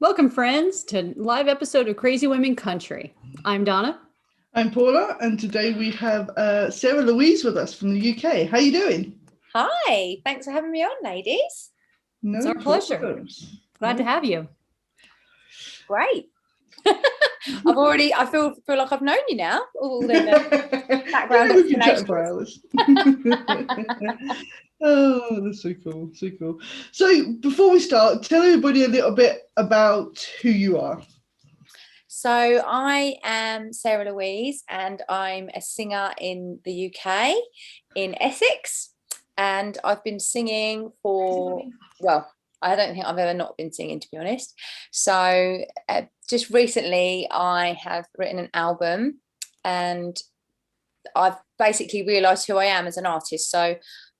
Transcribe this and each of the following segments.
Welcome, friends, to live episode of Crazy Women Country. I'm Donna. I'm Paula, and today we have Sarah Louise with us from the UK. How you doing? Hi, thanks for having me on, ladies. It's No our pleasure. problems. Glad to have you. Great. I feel like I've known you now. All the background Yeah, we can chat explanations. for hours. Oh, that's so cool, so cool. So before we start, tell everybody a little bit about who you are. So I am Sarah Louise, and I'm a singer in the UK, in Essex, and I've been singing for, well, I don't think I've ever not been singing, to be honest. So just recently I have written an album, and I've basically realised who I am as an artist. So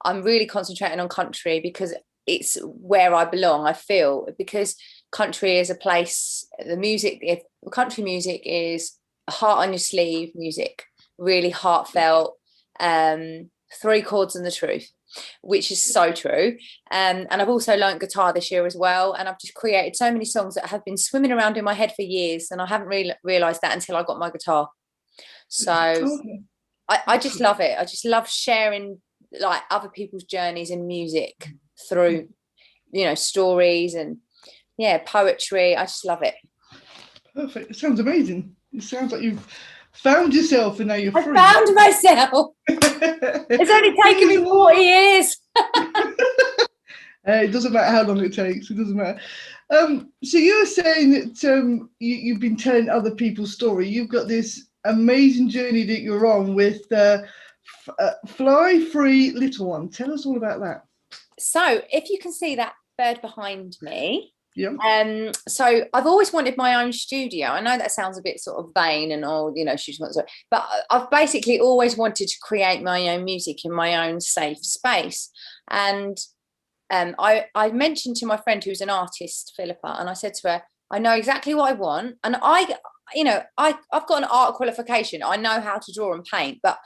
I'm really concentrating on country because it's where I belong, I feel, because country is a place, country music is heart on your sleeve music, really heartfelt, three chords and the truth, which is so true. And I've also learned guitar this year as well, and I've just created so many songs that have been swimming around in my head for years, and I haven't really realised that until I got my guitar. So Okay. I just love it. I just love sharing like other people's journeys in music through, stories and poetry. I just love it. Perfect. It sounds amazing. It sounds like you've found yourself and now you're free. I found myself. It's only taken me 40 years. It doesn't matter how long it takes. It doesn't matter. So you were saying that you've been telling other people's story. You've got this amazing journey that you're on with Fly Free Little One. Tell us all about that. So if you can see that bird behind me, yeah. So I've always wanted my own studio. I know that sounds a bit sort of vain and all, she just wants to, but I've basically always wanted to create my own music in my own safe space. And I mentioned to my friend who's an artist, Philippa, and I said to her, I know exactly what I want. And I've got an art qualification. I know how to draw and paint, but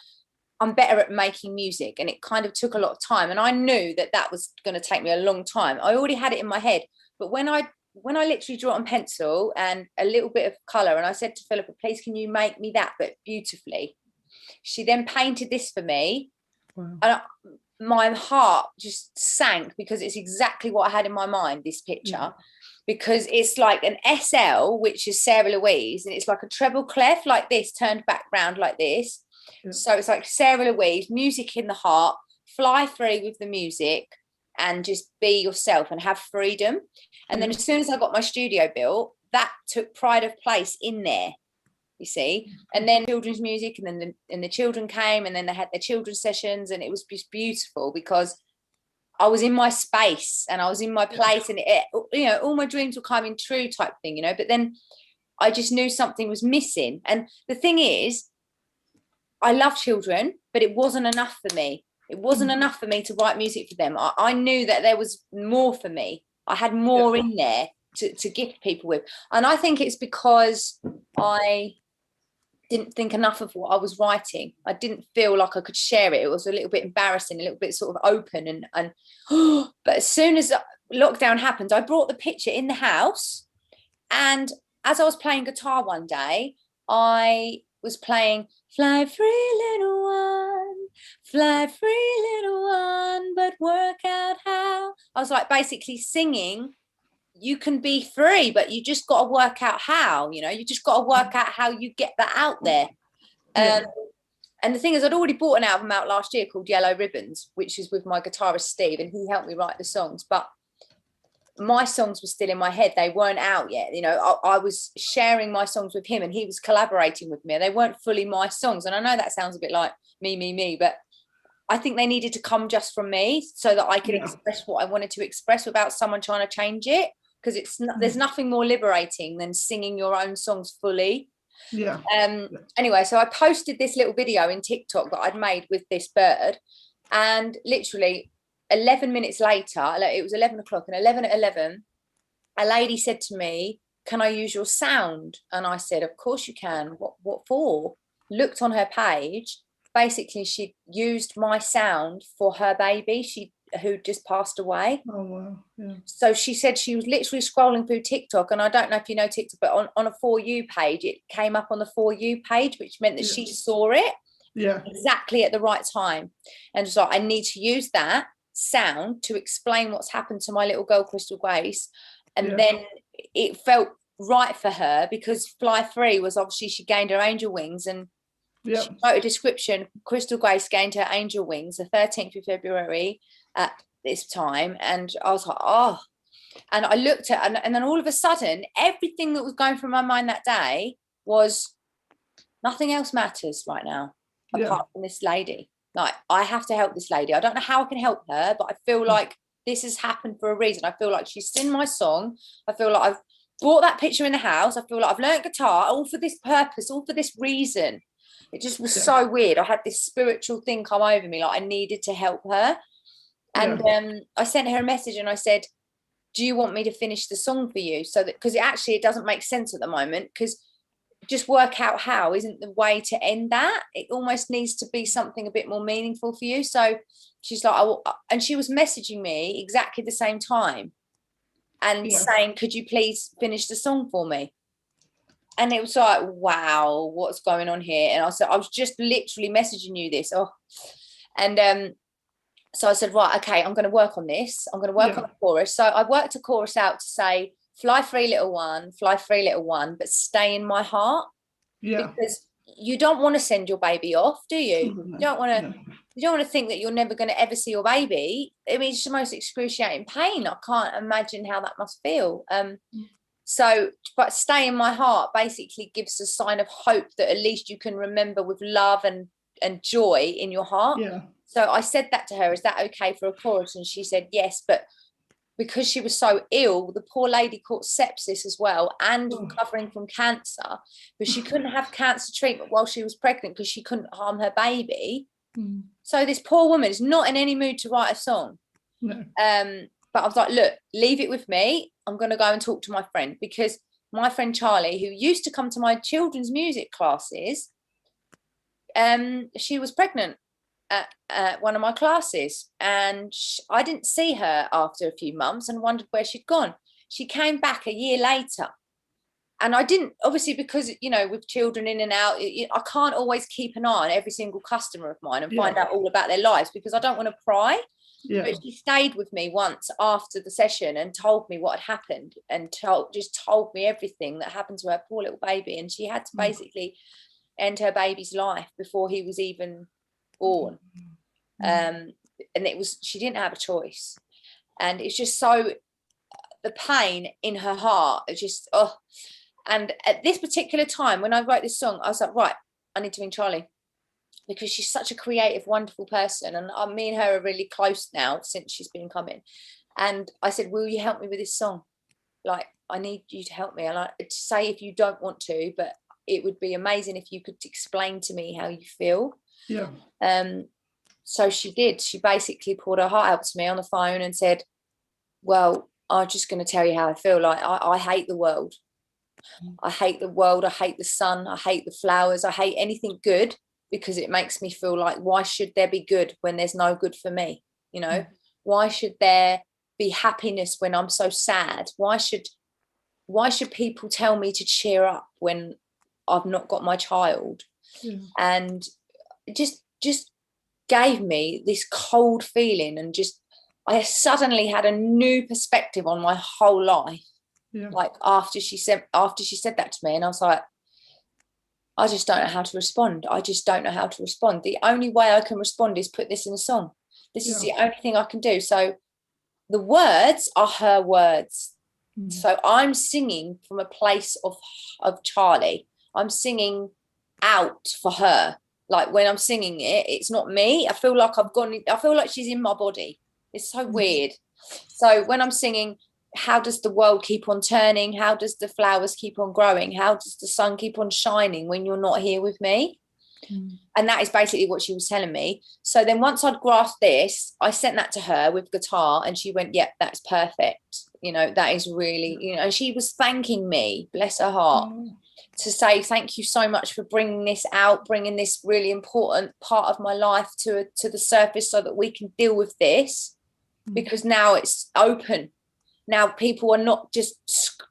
I'm better at making music. And it kind of took a lot of time. And I knew that was going to take me a long time. I already had it in my head. But when I literally draw on pencil and a little bit of colour, and I said to Philippa, please, can you make me that, but beautifully? She then painted this for me. Wow. And my heart just sank because it's exactly what I had in my mind, this picture, because it's like an SL, which is Sarah Louise, and it's like a treble clef like this, turned back round like this. Yeah. So it's like Sarah Louise, music in the heart, fly free with the music, and just be yourself and have freedom. And then as soon as I got my studio built, that took pride of place in there, you see. And then children's music, and then the children came, and then they had their children's sessions, and it was just beautiful because I was in my space and I was in my place, and it, all my dreams were coming true type thing, but then I just knew something was missing. And the thing is, I love children, but it wasn't enough for me. It wasn't enough for me to write music for them. I knew that there was more for me. I had more in there to gift people with. And I think it's because I didn't think enough of what I was writing. I didn't feel like I could share it. It was a little bit embarrassing, a little bit sort of open. And but as soon as lockdown happened, I brought the picture in the house. And as I was playing guitar one day, I was playing Fly Free Little One, fly free little one, but work out how. I was like basically singing, you can be free, but you just got to work out how, you just got to work out how you get that out there. And the thing is, I'd already bought an album out last year called Yellow Ribbons, which is with my guitarist Steve, and he helped me write the songs, but my songs were still in my head. They weren't out yet. I was sharing my songs with him and he was collaborating with me. They weren't fully my songs. And I know that sounds a bit like me, but I think they needed to come just from me so that I could express what I wanted to express without someone trying to change it. Because there's nothing more liberating than singing your own songs fully. Anyway, so I posted this little video in TikTok that I'd made with this bird, and literally 11 minutes later, it was 11 o'clock, and 11 at 11, a lady said to me, can I use your sound? And I said, of course you can. What for? Looked on her page. Basically, she used my sound for her baby. who just passed away. Oh wow. Yeah. So she said she was literally scrolling through TikTok, and I don't know if you know TikTok, but on a For You page, it came up on the For You page, which meant that she saw it exactly at the right time. And so I need to use that sound to explain what's happened to my little girl, Crystal Grace. And then it felt right for her, because Fly Free was obviously, she gained her angel wings, and she wrote a description, Crystal Grace gained her angel wings the 13th of February at this time. And I was like, oh, and I looked at, and then all of a sudden, everything that was going through my mind that day was, nothing else matters right now apart from this lady. Like, I have to help this lady. I don't know how I can help her, but I feel like this has happened for a reason. I feel like she's seen my song. I feel like I've brought that picture in the house. I feel like I've learned guitar, all for this purpose, all for this reason. It just was so weird. I had this spiritual thing come over me, like I needed to help her. And I sent her a message and I said, do you want me to finish the song for you? So that, because it doesn't make sense at the moment, because just work out how isn't the way to end that. It almost needs to be something a bit more meaningful for you. So she's like, and she was messaging me exactly the same time and saying, could you please finish the song for me? And it was like, wow, what's going on here? And I said, I was just literally messaging you this. So I said, right, okay, I'm going to work on this. I'm going to work on the chorus. So I worked a chorus out to say, fly free, little one, but stay in my heart. Yeah. Because you don't want to send your baby off, do you? No. You don't want to think that you're never going to ever see your baby. I mean, it's the most excruciating pain. I can't imagine how that must feel. So, but stay in my heart basically gives a sign of hope that at least you can remember with love and joy in your heart. Yeah. So I said that to her, is that okay for a chorus? And she said yes, but because she was so ill, the poor lady caught sepsis as well and recovering from cancer, but she couldn't have cancer treatment while she was pregnant because she couldn't harm her baby. So this poor woman is not in any mood to write a song. No. But I was like, look, leave it with me. I'm going to go and talk to my friend, because my friend Charlie, who used to come to my children's music classes, she was pregnant at one of my classes, and I didn't see her after a few months and wondered where she'd gone. She came back a year later, and I didn't, obviously, because, you know, with children in and out, I can't always keep an eye on every single customer of mine and find out all about their lives, because I don't want to pry. But she stayed with me once after the session and told me what had happened, and just told me everything that happened to her poor little baby. And she had to basically end her baby's life before he was even born. And she didn't have a choice. And it's just so, the pain in her heart, it's just, and at this particular time when I wrote this song, I was like, right, I need to ring Charlie, because she's such a creative, wonderful person, and me and her are really close now since she's been coming. And I said, will you help me with this song? Like, I need you to help me. And I say, if you don't want to, but it would be amazing if you could explain to me how you feel. Yeah. So she did. She basically poured her heart out to me on the phone and said, well, I'm just going to tell you how I feel. Like, I hate the world. I hate the world. I hate the sun. I hate the flowers. I hate anything good, because it makes me feel like, why should there be good when there's no good for me? You know, why should there be happiness when I'm so sad? Why should people tell me to cheer up when I've not got my child? And it just gave me this cold feeling, and just, I suddenly had a new perspective on my whole life. Like after she said that to me, and I was like, I just don't know how to respond. I just don't know how to respond. The only way I can respond is put this in a song. This is the only thing I can do. So the words are her words. So I'm singing from a place of Charlie. I'm singing out for her. Like, when I'm singing it, it's not me. I feel like she's in my body. It's so weird. So when I'm singing, how does the world keep on turning? How does the flowers keep on growing? How does the sun keep on shining when you're not here with me? And that is basically what she was telling me. So then once I'd grasped this, I sent that to her with guitar, and she went, yep, that's perfect. You know, that is really, you know, and she was thanking me, bless her heart, to say, thank you so much for bringing this out, bringing this really important part of my life to the surface so that we can deal with this. because now it's open. Now people are not just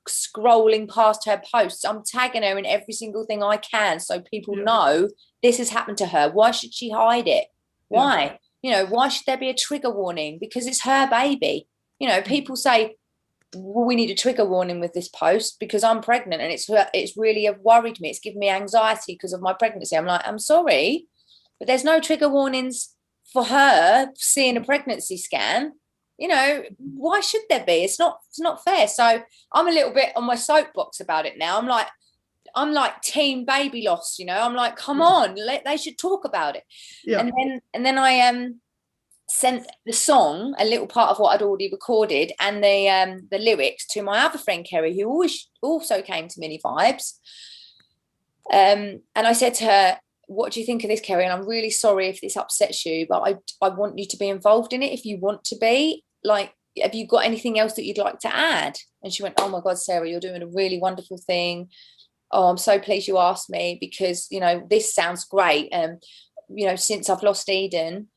scrolling past her posts. I'm tagging her in every single thing I can, so people know this has happened to her. Why should she hide it? Why? You know, why should there be a trigger warning? Because it's her baby. You know, people say, well, we need a trigger warning with this post because I'm pregnant, and it's really worried me. It's given me anxiety because of my pregnancy. I'm like, I'm sorry, but there's no trigger warnings for her seeing a pregnancy scan. You know, why should there be? It's not fair. So I'm a little bit on my soapbox about it now. I'm like team baby loss, you know. I'm like, come on, they should talk about it. And then I sent the song, a little part of what I'd already recorded, and the lyrics to my other friend Kerry, who also came to Mini Vibes. And I said to her, what do you think of this, Kerry? And I'm really sorry if this upsets you, but I want you to be involved in it if you want to be. Like, have you got anything else that you'd like to add? And she went, oh my God, Sarah, you're doing a really wonderful thing. Oh, I'm so pleased you asked me, because, you know, this sounds great. You know, since I've lost Eden,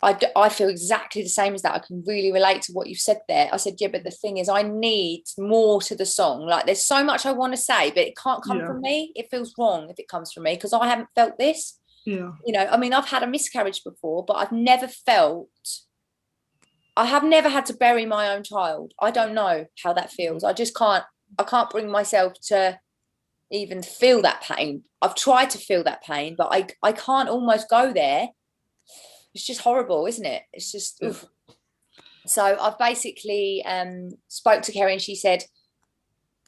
I feel exactly the same as that. I can really relate to what you said there. I said, yeah, but the thing is, I need more to the song. Like, there's so much I want to say, but it can't come from me. It feels wrong if it comes from me, because I haven't felt this. You know, I mean, I've had a miscarriage before, but I have never had to bury my own child. I don't know how that feels. I can't bring myself to even feel that pain. I've tried to feel that pain, but I can't almost go there. It's just horrible, isn't it? It's just oof. So I've basically spoke to Kerry, and she said,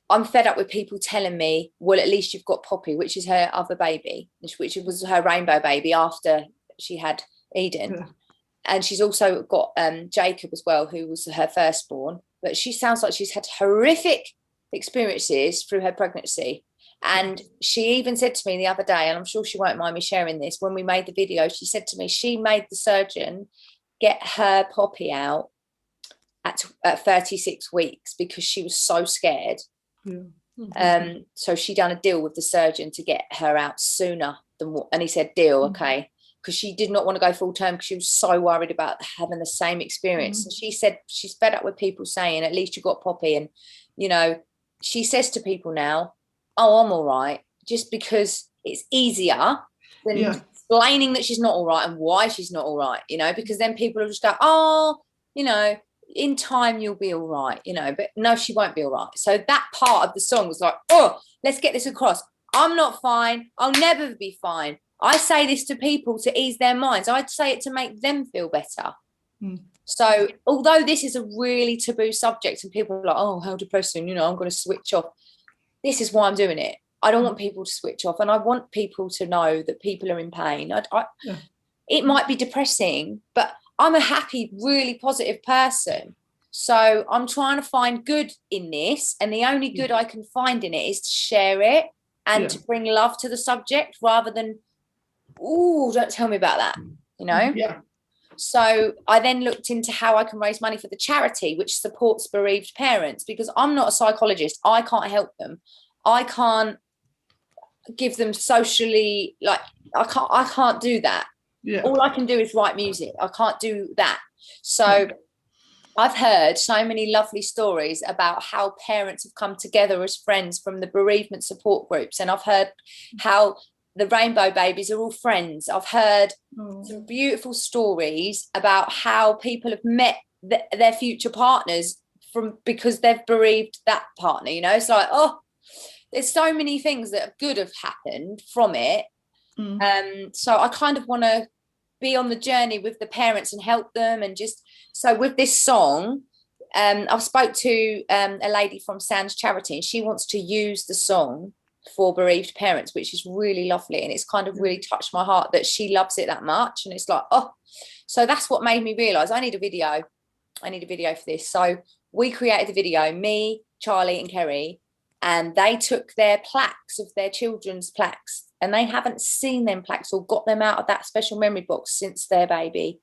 I'm fed up with people telling me, well, at least you've got Poppy, which is her other baby, which was her rainbow baby after she had Eden. And she's also got Jacob as well, who was her firstborn. But she sounds like she's had horrific experiences through her pregnancy. And she even said to me the other day, and I'm sure she won't mind me sharing this, when we made the video, she said to me she made the surgeon get her Poppy out at 36 weeks because she was so scared. So she done a deal with the surgeon to get her out sooner than what, and he said, deal, okay, because she did not want to go full term because she was so worried about having the same experience. And she said she's fed up with people saying, at least you got Poppy. And, you know, she says to people now, oh, I'm all right, just because it's easier than explaining that she's not all right and why she's not all right, you know, because then people will just go, oh, you know, in time you'll be all right, you know, but no, she won't be all right. So that part of the song was like, oh, let's get this across. I'm not fine. I'll never be fine. I say this to people to ease their minds. I'd say it to make them feel better. So although this is a really taboo subject and people are like, oh, how depressing, you know, I'm going to switch off. This is why I'm doing it. I don't want people to switch off, and I want people to know that people are in pain. It might be depressing, but I'm a happy, really positive person. So I'm trying to find good in this, and the only good I can find in it is to share it and to bring love to the subject rather than, oh, don't tell me about that, you know? So I then looked into how I can raise money for the charity, which supports bereaved parents, because I'm not a psychologist. I can't help them. I can't give them socially, like, I can't do that. All I can do is write music. I can't do that. So I've heard so many lovely stories about how parents have come together as friends from the bereavement support groups. And I've heard how the rainbow babies are all friends. I've heard some beautiful stories about how people have met their future partners because they've bereaved that partner. You know, it's like, oh, there's so many things that are good have happened from it. So I kind of want to be on the journey with the parents and help them. And just so with this song, I've spoke to a lady from Sam's Charity, and she wants to use the song for bereaved parents, which is really lovely. And it's kind of really touched my heart that she loves it that much. And it's like, oh, so that's what made me realize I need a video for this. So we created the video, me, Charlie and Kerry, and they took their plaques of their children's plaques, and they haven't seen them plaques or got them out of that special memory box since their baby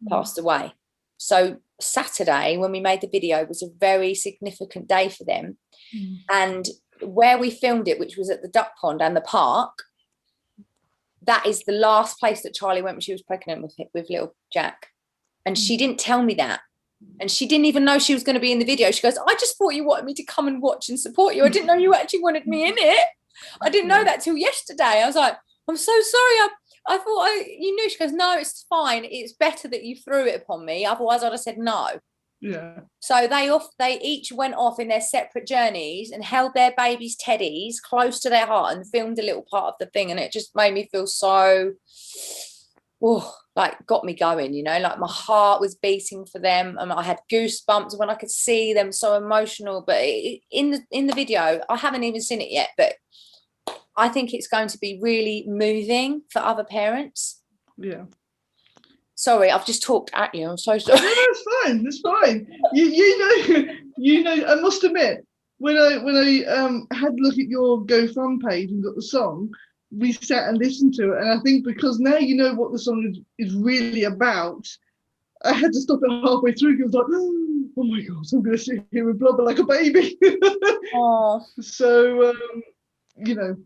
passed away. So Saturday, when we made the video, was a very significant day for them. And where we filmed it, which was at the duck pond and the park, that is the last place that Charlie went when she was pregnant with little Jack. And she didn't tell me that. And she didn't even know she was going to be in the video. She goes, I just thought you wanted me to come and watch and support you. I didn't know you actually wanted me in it. I didn't know that till yesterday. I was like, I'm so sorry. I thought you knew. She goes, no, it's fine. It's better that you threw it upon me. Otherwise, I'd have said no. Yeah. So they each went off in their separate journeys and held their babies' teddies close to their heart and filmed a little part of the thing. And it just made me feel so, like got me going, you know, like my heart was beating for them. And I had goosebumps when I could see them, so emotional. But in the video, I haven't even seen it yet, but I think it's going to be really moving for other parents. Yeah. Sorry, I've just talked at you. I'm so sorry. No, it's fine. It's fine. You know. I must admit, when I had a look at your GoFundMe page and got the song, we sat and listened to it, and I think because now you know what the song is really about, I had to stop it halfway through because I was like, oh my God, I'm going to sit here and blubber like a baby. Oh. So, you know,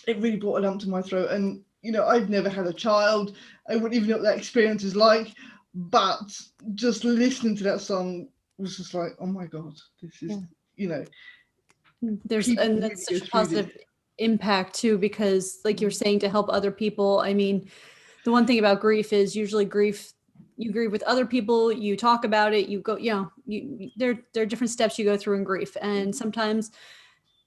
it really brought a lump to my throat. And, you know, I've never had a child. I wouldn't even know what that experience is like. But just listening to that song was just like, oh my God, this is, you know. And that's such a positive impact too, because like you're saying, to help other people. I mean, the one thing about grief is usually you grieve with other people, you talk about it, you go, there are different steps you go through in grief. And sometimes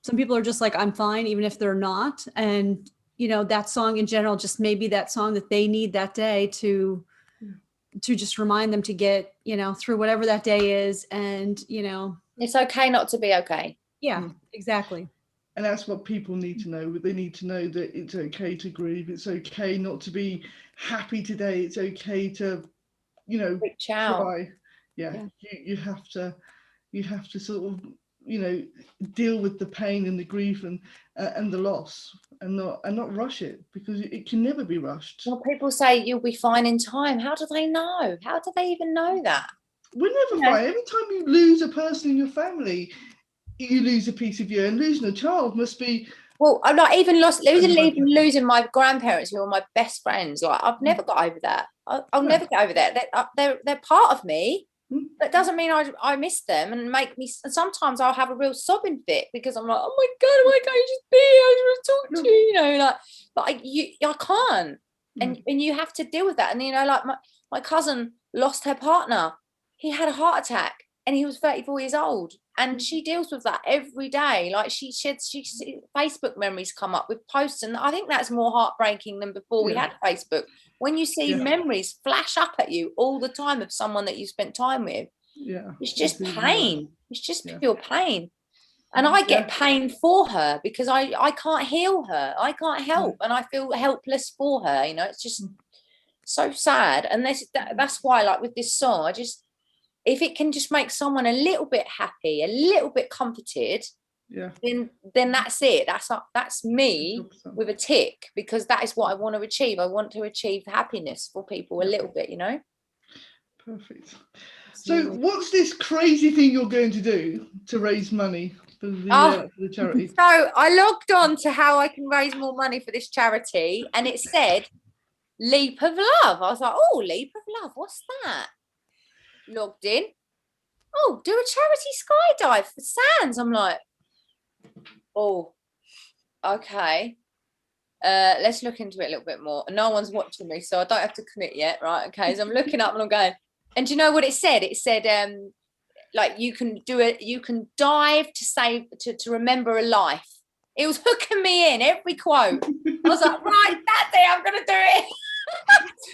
some people are just like, I'm fine, even if they're not. And, you know, that song in general, just maybe that song that they need that day to just remind them to get, you know, through whatever that day is. And, you know, it's okay not to be okay. Yeah, exactly. And that's what people need to know. They need to know that it's okay to grieve. It's okay not to be happy today. It's okay to, you know, reach out. Cry. Yeah. You have to sort of, you know, deal with the pain and the grief and the loss, and not rush it, because it can never be rushed. Well, people say you'll be fine in time. How do they know? How do they even know that? We're never fine. Every time you lose a person in your family, you lose a piece of you, and losing a child must be. Well, I'm not even losing my grandparents, who are my best friends. Like, I've never got over that. I'll never get over that. They're part of me. That doesn't mean I miss them and make me. And sometimes I'll have a real sobbing fit because I'm like, oh my God, why can't you just be? I just want to talk to you, you know, like. But I can't, and you have to deal with that. And you know, like my cousin lost her partner. He had a heart attack, and he was 34 years old. And she deals with that every day. Like she Facebook memories come up with posts, and I think that's more heartbreaking than before we had Facebook. When you see memories flash up at you all the time of someone that you spent time with, it's just pain. It's just pure pain. And I get pain for her because I can't heal her. I can't help, and I feel helpless for her. You know, it's just so sad. And that's why, like with this song, if it can just make someone a little bit happy, a little bit comforted, then that's it. That's me 100%. With a tick, because that is what I want to achieve. I want to achieve happiness for people a little bit, you know. Perfect. So what's this crazy thing you're going to do to raise money for the charity? So I logged on to how I can raise more money for this charity, and it said Leap of Love. I was like, oh, Leap of Love, what's that? Logged in. Oh, do a charity skydive for Sands. I'm like, oh, okay. Let's look into it a little bit more. No one's watching me, so I don't have to commit yet, right? Okay, so I'm looking up and I'm going, and do you know what it said? It said, like you can dive to save to remember a life. It was hooking me in every quote. I was like, right, that's it, I'm gonna do it.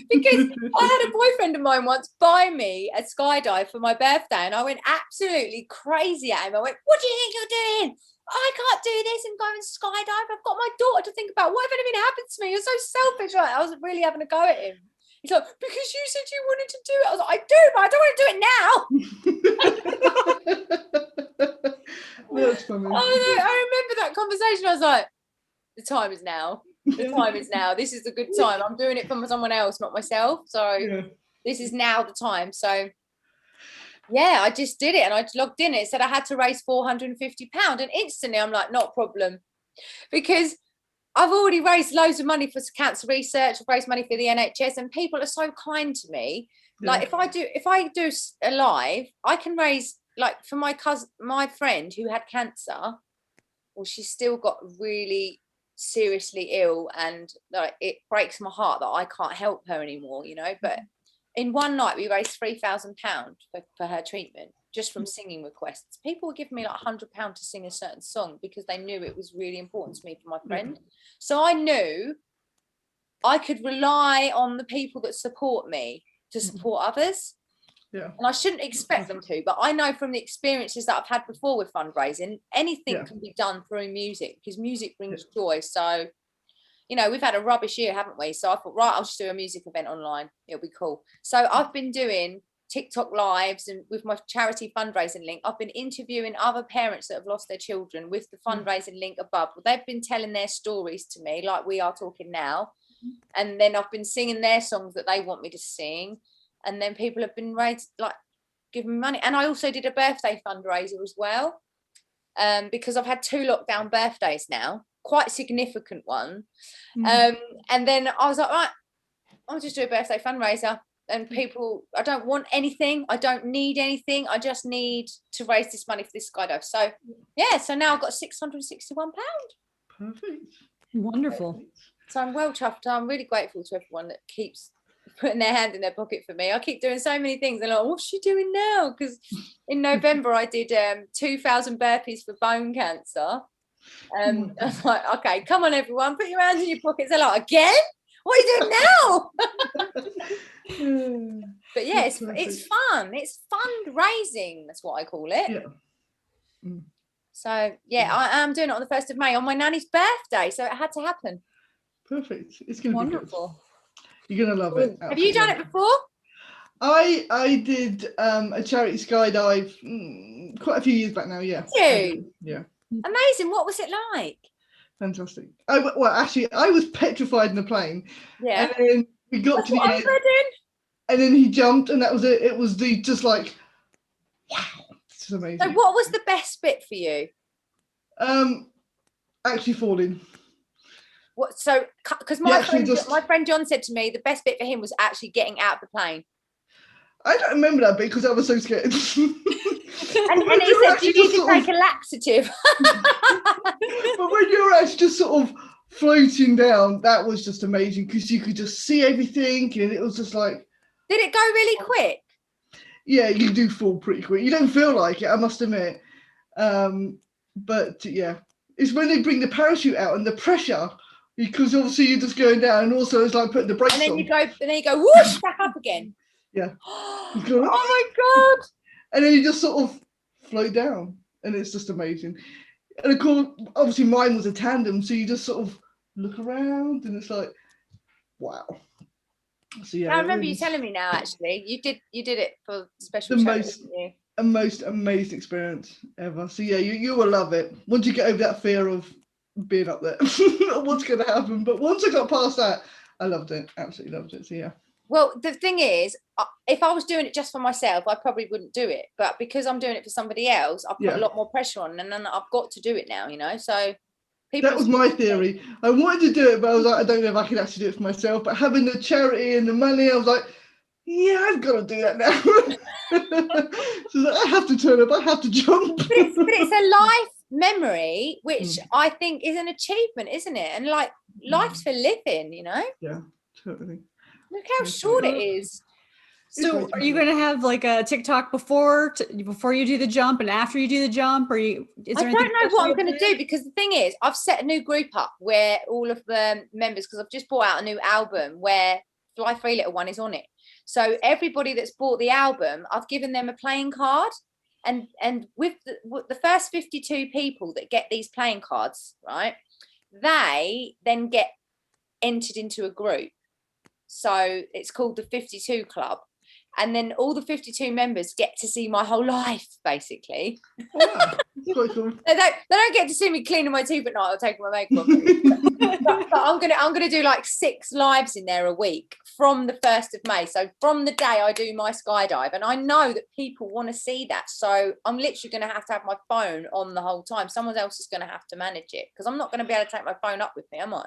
Because I had a boyfriend of mine once buy me a skydive for my birthday, and I went absolutely crazy at him. I went, what do you think you're doing? I can't do this and go and skydive. I've got my daughter to think about. What if anything happens to me? You're so selfish. Right? I was really having a go at him. He's like, because you said you wanted to do it. I was like, I do, but I don't want to do it now. That's funny. I remember that conversation. I was like, the time is now. The time is now. This is a good time. I'm doing it for someone else, not myself. So this is now the time. So yeah, I just did it, and I logged in. It said I had to raise £450, and instantly I'm like, not a problem, because I've already raised loads of money for cancer research. I've raised money for the NHS, and people are so kind to me. Like if I do a live, I can raise, like, for my friend who had cancer. Well, she's still got really seriously ill, and like it breaks my heart that I can't help her anymore, you know. But in one night we raised £3,000 for her treatment, just from singing requests. People were giving me like £100 to sing a certain song because they knew it was really important to me for my friend. So I knew I could rely on the people that support me to support others. Yeah. And I shouldn't expect them to, but I know from the experiences that I've had before with fundraising, anything can be done through music, because music brings joy. So, you know, we've had a rubbish year, haven't we? So I thought, right, I'll just do a music event online. It'll be cool. So I've been doing TikTok lives, and with my charity fundraising link, I've been interviewing other parents that have lost their children with the fundraising link above. Well, they've been telling their stories to me like we are talking now. And then I've been singing their songs that they want me to sing. And then people have been giving me money. And I also did a birthday fundraiser as well, because I've had 2 lockdown birthdays now, quite a significant one. And then I was like, right, I'll just do a birthday fundraiser. And people, I don't want anything, I don't need anything, I just need to raise this money for this skydive. So yeah, so now I've got £661. Perfect. Wonderful. So I'm well chuffed. I'm really grateful to everyone that keeps putting their hand in their pocket for me. I keep doing so many things. They're like, what's she doing now? Because in November I did 2,000 burpees for bone cancer. I was like, okay, come on everyone, put your hands in your pockets. They're like, again? What are you doing now? But yeah, it's fun. It's fundraising. That's what I call it. Yeah. So yeah, I am doing it on the 1st of May on my nanny's birthday. So it had to happen. Perfect. It's going to be Wonderful. Good. You're going to love it. Have you done it before? I did a charity skydive quite a few years back now. Yeah. Yeah. Amazing. What was it like? Fantastic. Well, actually, I was petrified in the plane. Yeah. And then we got to the end, and then he jumped, and that was it. It was just like, wow, this is amazing. So, what was the best bit for you? Actually falling. What? So, because my friend John said to me the best bit for him was actually getting out of the plane. I don't remember that bit because I was so scared. and he said you need to take a laxative. But when you're actually just sort of floating down, that was just amazing because you could just see everything, and it was just like. Did it go really quick? Yeah, you do fall pretty quick. You don't feel like it, I must admit. But yeah, it's when they bring the parachute out and the pressure, because obviously you're just going down, and also it's like putting the brakes on. And then you go whoosh back up again. Yeah. Oh my god! And then you just sort of float down, and it's just amazing. And of course, obviously mine was a tandem, so you just sort of look around, and it's like, wow. So yeah, I remember you telling me now. Actually, you did it for special. The most amazing experience ever. So yeah, you will love it once you get over that fear of being up there. What's going to happen? But once I got past that, I loved it. Absolutely loved it. So yeah. Well, the thing is, if I was doing it just for myself, I probably wouldn't do it. But because I'm doing it for somebody else, I've put a lot more pressure on, and then I've got to do it now, you know. So that was my theory. I wanted to do it, but I was like, I don't know if I can actually do it for myself. But having the charity and the money, I was like, yeah, I've got to do that now. So I have to turn up. I have to jump. But it's a life memory, which I think is an achievement, isn't it? And like life's for living, you know. Yeah, totally. Look how short it is. So are you going to have like a TikTok before you do the jump and after you do the jump? I don't know what I'm going to do, because the thing is, I've set a new group up where all of the members, because I've just brought out a new album where Fly Free Little One is on it. So everybody that's bought the album, I've given them a playing card. And with the first 52 people that get these playing cards, right, they then get entered into a group. So it's called the 52 Club. And then all the 52 members get to see my whole life, basically. Wow, that's quite cool. They don't get to see me cleaning my teeth at night or taking my makeup off. but I'm gonna do like 6 lives in there a week from the 1st of May. So from the day I do my skydive, and I know that people want to see that. So I'm literally gonna have to have my phone on the whole time. Someone else is gonna have to manage it, because I'm not gonna be able to take my phone up with me, am I?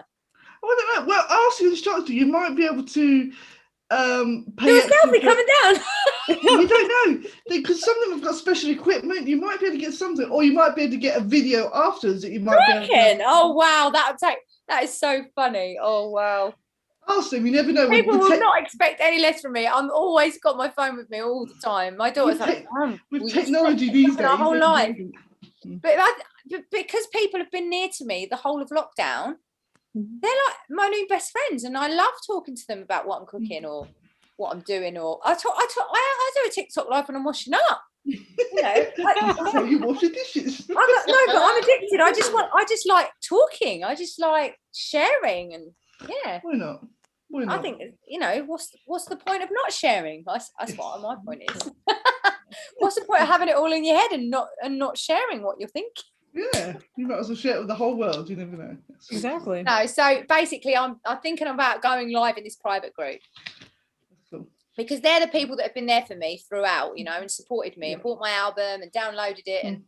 I don't know. Well, ask the instructor. You might be able to Do a selfie coming down. You don't know, because some of them have got special equipment. You might be able to get something, or you might be able to get a video afterwards that you might be able to. Oh wow, that is so funny. Oh wow. Ask them. You never know. People will not expect any less from me. I'm always got my phone with me all the time. My daughter's like, with technology these days, our whole life. But because people have been near to me the whole of lockdown, they're like my new best friends, and I love talking to them about what I'm cooking or what I'm doing. Or I do a TikTok live when I'm washing up. You know, so you wash the dishes. But I'm addicted. I just like talking. I just like sharing, and yeah. Why not? Why not? I think, you know, what's the point of not sharing? That's what my point is. What's the point of having it all in your head and not sharing what you're thinking? Yeah, you might as well share it with the whole world. You never know. Exactly. No, so basically, I'm thinking about going live in this private group. Cool. Because they're the people that have been there for me throughout, you know, and supported me and bought my album and downloaded it, and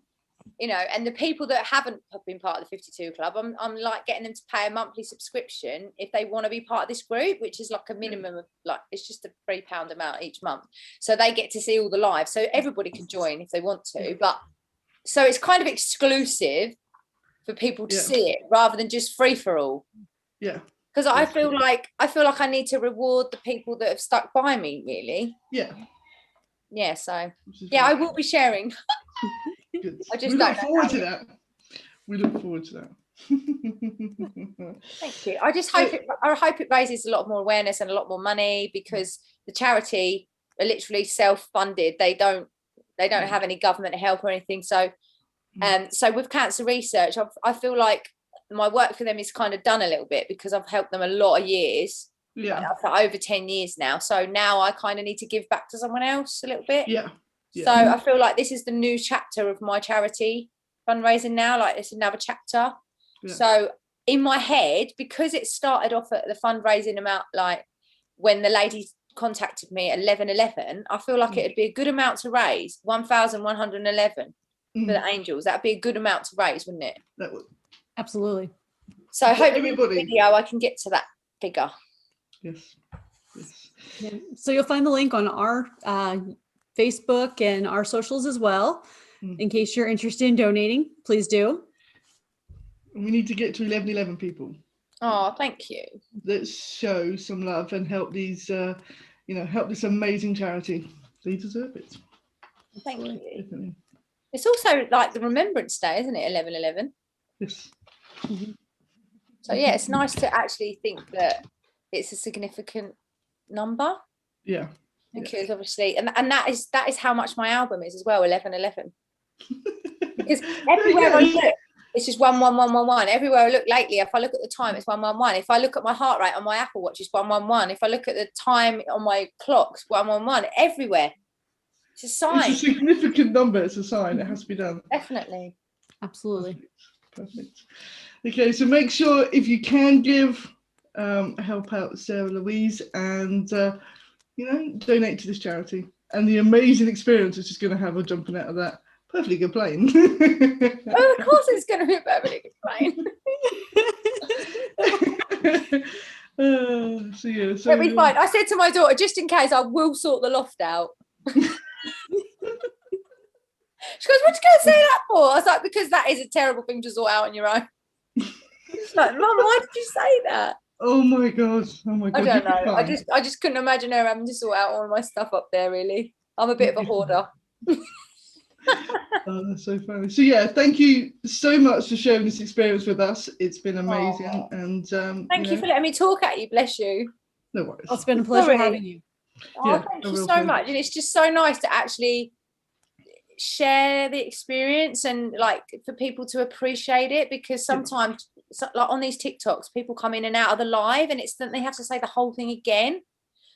you know, and the people that haven't been part of the 52 Club, I'm like getting them to pay a monthly subscription if they want to be part of this group, which is like a minimum of like, it's just a £3 amount each month, so they get to see all the live, so everybody can join if they want to, but so it's kind of exclusive for people to see it rather than just free for all. Yeah. Because I feel like I need to reward the people that have stuck by me, really. Yeah. Yeah. So yeah, I will be sharing. Good. I just we look forward to that. We look forward to that. Thank you. I just hope it raises a lot more awareness and a lot more money, because the charity are literally self-funded. They don't have any government help or anything. So so with cancer research, I feel like my work for them is kind of done a little bit, because I've helped them a lot of years, for over 10 years now. So now I kind of need to give back to someone else a little bit. So I feel like this is the new chapter of my charity fundraising now, like it's another chapter. So in my head, because it started off at the fundraising amount, like when the lady contacted me at 11:11, I feel like it'd be a good amount to raise, 1,111 for the angels. That'd be a good amount to raise, wouldn't it? That would. Absolutely. So I hope in this video I can get to that figure. Yes. Yeah. So you'll find the link on our Facebook and our socials as well. In case you're interested in donating, please do. We need to get to 11:11 people. Oh, thank you. Let's show some love and help these, help this amazing charity. They deserve it. Thank you. Definitely. It's also like the Remembrance Day, isn't it? 11/11. Yes. So yeah, it's nice to actually think that it's a significant number. Yeah. Because obviously, and that is how much my album is as well, 11/11. Because everywhere I look, it's just 11111. Everywhere I look lately, if I look at the time, it's 111. If I look at my heart rate on my Apple Watch, it's 111. If I look at the time on my clocks, 111. Everywhere. It's a sign. It's a significant number. It's a sign. It has to be done. Definitely. Absolutely. Perfect. Okay, so make sure if you can give, help out Sarah Louise, and donate to this charity. And the amazing experience it's just going to have of jumping out of that perfectly good plane. Oh, of course it's going to be a perfectly good plane. So it'll be fine. I said to my daughter, just in case, I will sort the loft out. She goes, what are you going to say that for? I was like, because that is a terrible thing to sort out on your own. She's like, Mum, why did you say that? Oh my god. I don't know. I just couldn't imagine her having to sort out all my stuff up there, really. I'm a bit of a hoarder. Oh, that's so funny. So yeah, thank you so much for sharing this experience with us. It's been amazing. And thank you for letting me talk at you. Bless you. No worries. It's been a pleasure having you. Thank you so much. And it's just so nice to actually share the experience and like for people to appreciate it, because sometimes like on these TikToks, people come in and out of the live and then they have to say the whole thing again.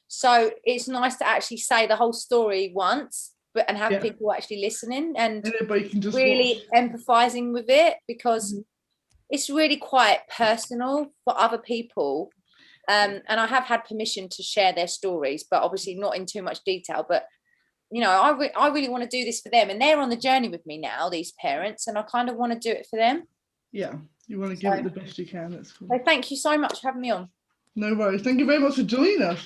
So it's nice to actually say the whole story once, and have people actually listening and everybody can just really empathizing with it, because it's really quite personal for other people. And I have had permission to share their stories, but obviously not in too much detail. But I really want to do this for them, and they're on the journey with me now, these parents, and I kind of want to do it for them. Yeah, you want to give it the best you can. That's cool. So thank you so much for having me on. No worries. Thank you very much for joining us.